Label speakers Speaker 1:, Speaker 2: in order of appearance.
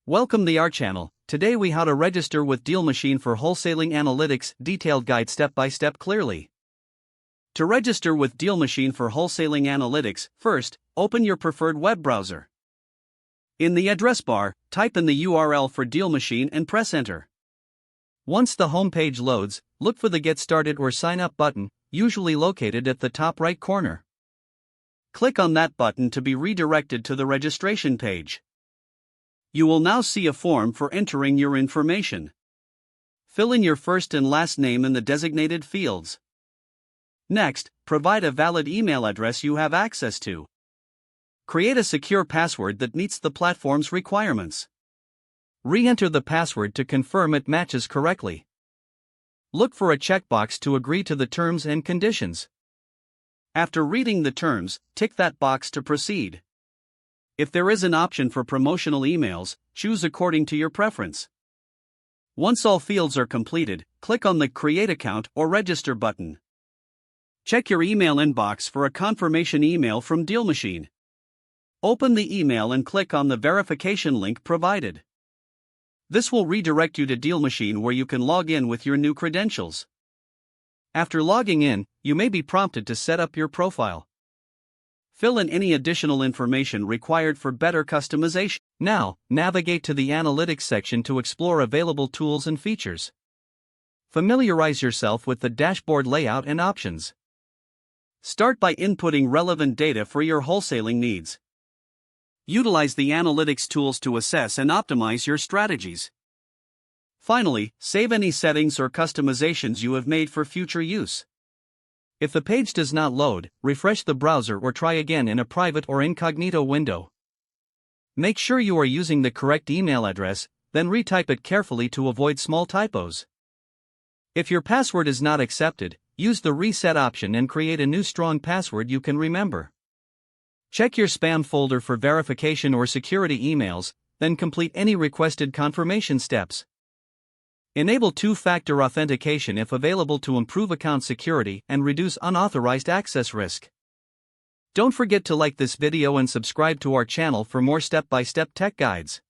Speaker 1: Welcome to our channel. Today we how to register with DealMachine for wholesaling analytics, detailed guide step by step clearly. To register with DealMachine for wholesaling analytics, first, open your preferred web browser. In the address bar, type in the URL for DealMachine and press enter. Once the home page loads, look for the Get Started or Sign Up button, usually located at the top right corner. Click on that button to be redirected to the registration page. You will now see a form for entering your information. Fill in your first and last name in the designated fields. Next, provide a valid email address you have access to. Create a secure password that meets the platform's requirements. Re-enter the password to confirm it matches correctly. Look for a checkbox to agree to the terms and conditions. After reading the terms, tick that box to proceed. If there is an option for promotional emails, choose according to your preference. Once all fields are completed, click on the Create Account or Register button. Check your email inbox for a confirmation email from DealMachine. Open the email and click on the verification link provided. This will redirect you to DealMachine where you can log in with your new credentials. After logging in, you may be prompted to set up your profile. Fill in any additional information required for better customization. Now, navigate to the Analytics section to explore available tools and features. Familiarize yourself with the dashboard layout and options. Start by inputting relevant data for your wholesaling needs. Utilize the analytics tools to assess and optimize your strategies. Finally, save any settings or customizations you have made for future use. If the page does not load, refresh the browser or try again in a private or incognito window. Make sure you are using the correct email address, then retype it carefully to avoid small typos. If your password is not accepted, use the reset option and create a new strong password you can remember. Check your spam folder for verification or security emails, then complete any requested confirmation steps. Enable two-factor authentication if available to improve account security and reduce unauthorized access risk. Don't forget to like this video and subscribe to our channel for more step-by-step tech guides.